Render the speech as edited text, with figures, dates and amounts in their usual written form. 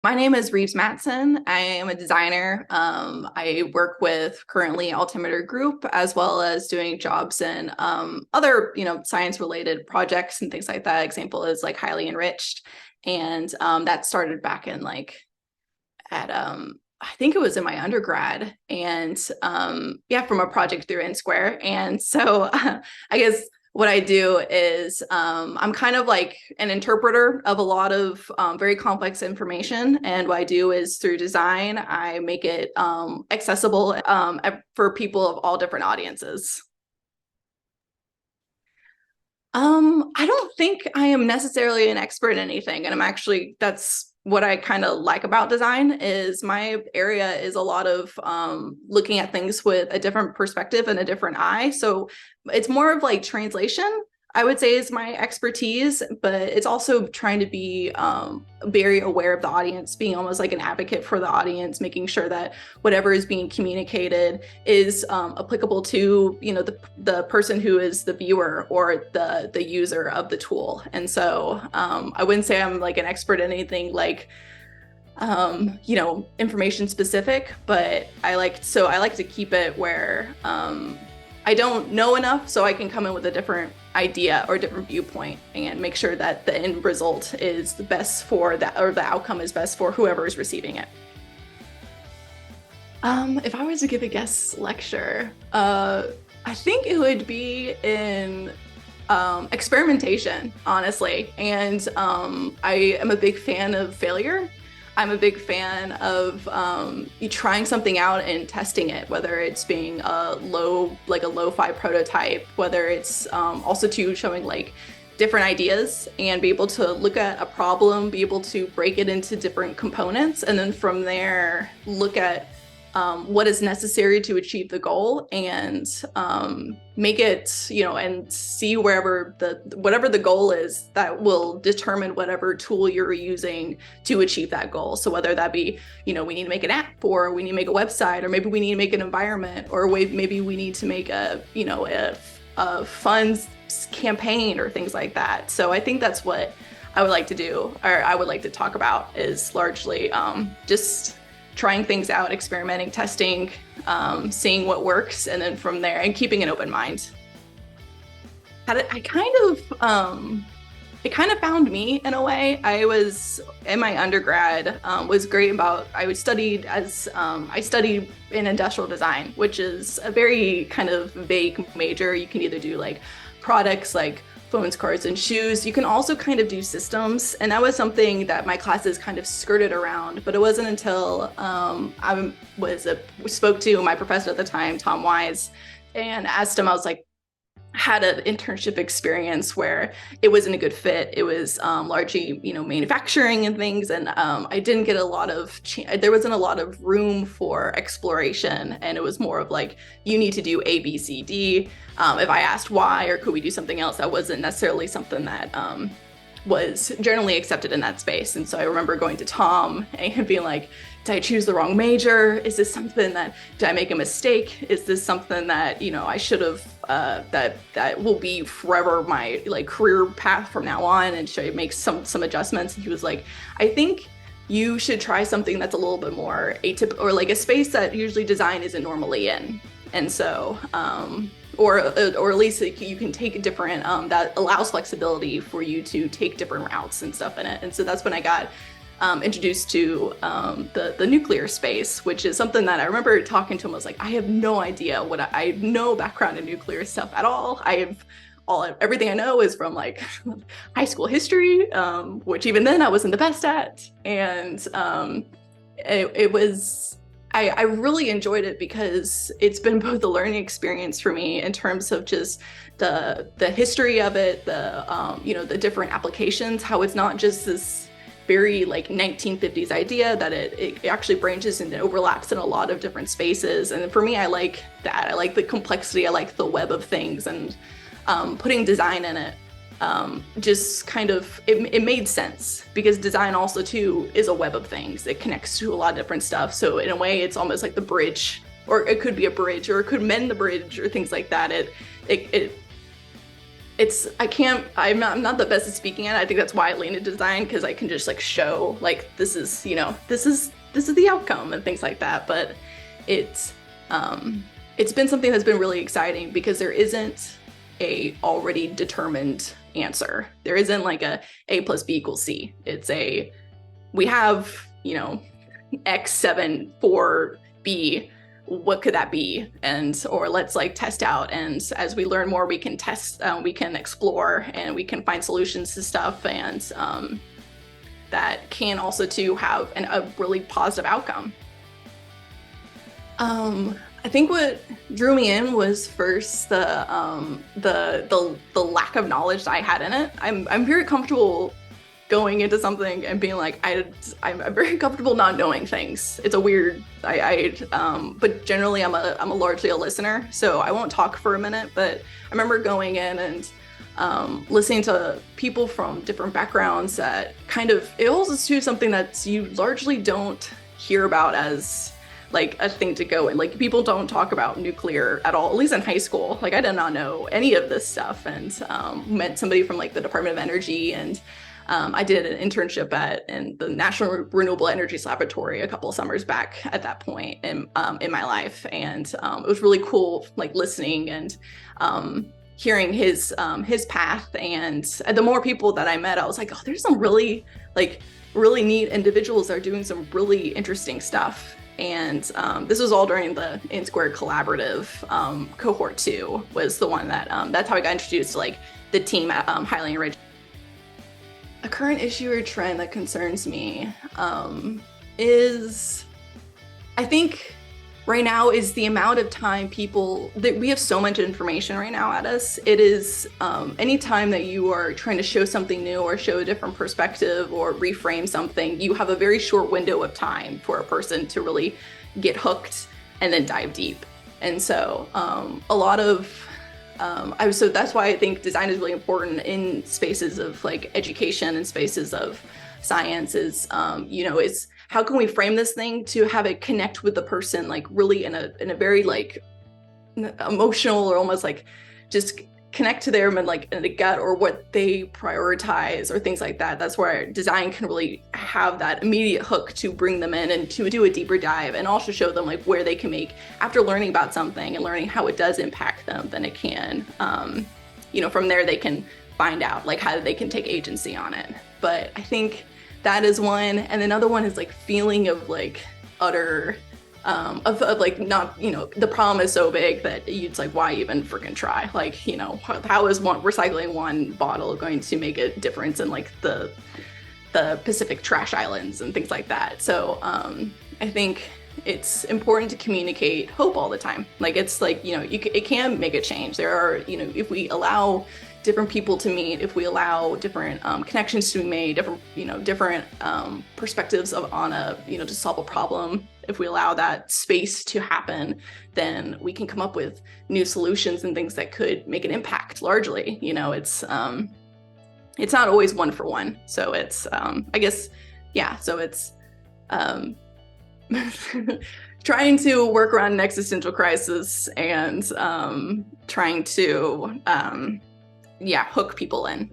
My name is Rives Matson. I am a designer. I work with currently Altimeter Group as well as doing jobs in other, science related projects and things like that. Example is like highly enriched, and that started back in like at I think it was in my undergrad, and yeah, from a project through N Square. And so I guess what I do is I'm kind of like an interpreter of a lot of very complex information. And what I do is through design, I make it accessible for people of all different audiences. I don't think I am necessarily an expert in anything, and that's what I kind of like about design is my area is a lot of looking at things with a different perspective and a different eye. So it's more of like translation, I would say, is my expertise, but it's also trying to be very aware of the audience, being almost like an advocate for the audience, making sure that whatever is being communicated is applicable to the person who is the viewer or the user of the tool. And so I wouldn't say I'm like an expert in anything like information specific, but I like to keep it where I don't know enough, so I can come in with a different idea or different viewpoint and make sure that the end result is the best for that, or the outcome is best for whoever is receiving it. If I was to give a guest lecture, I think it would be in experimentation, honestly. And I am a big fan of failure. I'm a big fan of you trying something out and testing it, whether it's being like a lo-fi prototype, whether it's also to showing like different ideas and be able to look at a problem, be able to break it into different components, and then from there look at what is necessary to achieve the goal and make it, and see whatever the goal is that will determine whatever tool you're using to achieve that goal. So whether that be, we need to make an app, or we need to make a website, or maybe we need to make an environment, or maybe we need to make a funds campaign or things like that. So I think that's what I would like to do, or I would like to talk about, is largely just trying things out, experimenting, testing, seeing what works, and then from there, and keeping an open mind. It kind of found me in a way. I was in my undergrad, was great about, I studied in industrial design, which is a very kind of vague major. You can either do like products like phones, cars, and shoes. You can also kind of do systems. And that was something that my classes kind of skirted around. But it wasn't until spoke to my professor at the time, Tom Wise, and asked him, I was like, had an internship experience where it wasn't a good fit. It was largely, manufacturing and things. And I didn't get there wasn't a lot of room for exploration. And it was more of like, you need to do A, B, C, D. If I asked why, or could we do something else, that wasn't necessarily something that was generally accepted in that space. And so I remember going to Tom and being like, did I choose the wrong major? Is this something did I make a mistake? Is this something that, I should have, that will be forever my like career path from now on? And should I make some adjustments? And he was like, I think you should try something that's a little bit more atypical, or like a space that usually design isn't normally in. And so, or at least you can take a different, that allows flexibility for you to take different routes and stuff in it. And so that's when I got introduced to the nuclear space, which is something that I remember talking to him. I was like, I have no idea I have no background in nuclear stuff at all. Everything I know is from like high school history, which even then I wasn't the best at. And it was, I really enjoyed it because it's been both a learning experience for me in terms of just the history of it, the different applications, how it's not just this very like 1950s idea, that it actually branches and overlaps in a lot of different spaces. And for me, I like that. I like the complexity. I like the web of things, and putting design in it just kind of, it made sense because design also too is a web of things. It connects to a lot of different stuff. So in a way, it's almost like the bridge, or it could be a bridge, or it could mend the bridge, or things like that. It I'm not the best at speaking at it. I think that's why I lean into design, because I can just like show like this is the outcome and things like that. But it's it's been something that's been really exciting because there isn't a already determined answer. There isn't like a plus b equals c. It's we have, x7 for b. What could that be? Or let's like test out. And as we learn more, we can test, we can explore, and we can find solutions to stuff. And that can also too have a really positive outcome. I think what drew me in was first the lack of knowledge that I had in it. I'm very comfortable going into something and being like, I'm very comfortable not knowing things. It's a weird, but generally I'm largely a listener, so I won't talk for a minute. But I remember going in and listening to people from different backgrounds that it also is something that you largely don't hear about as like a thing to go in. Like, people don't talk about nuclear at all, at least in high school. Like, I did not know any of this stuff, and met somebody from like the Department of Energy, and I did an internship in the National Renewable Energy Laboratory a couple of summers back at that point in my life. And it was really cool, like listening and hearing his path. And the more people that I met, I was like, oh, there's some really neat individuals that are doing some really interesting stuff. And this was all during the In Squared Collaborative. Cohort 2 was the one that's how I got introduced to like the team at Highland Ridge. A current issue or trend that concerns me is, I think right now, is the amount of time that we have so much information right now at us. It is anytime that you are trying to show something new or show a different perspective or reframe something, you have a very short window of time for a person to really get hooked and then dive deep. And so a lot of so that's why I think design is really important in spaces of like education and spaces of science. Is is how can we frame this thing to have it connect with the person, like really in a very like emotional, or almost like just connect to them and like in the gut, or what they prioritize or things like that. That's where design can really have that immediate hook to bring them in and to do a deeper dive, and also show them like where they can make, after learning about something and learning how it does impact them, then it can, from there they can find out like how they can take agency on it. But I think that is one. And another one is like feeling of like utter of like not, the problem is so big that it's like, why even freaking try? Like, how is recycling one bottle going to make a difference in like the Pacific trash islands and things like that? So I think it's important to communicate hope all the time. Like, it's like, it can make a change. There are, if we allow different people to meet, if we allow different connections to be made, different perspectives on to solve a problem, if we allow that space to happen, then we can come up with new solutions and things that could make an impact largely. It's not always one for one. So it's, I guess, yeah, so it's trying to work around an existential crisis and trying to, hook people in.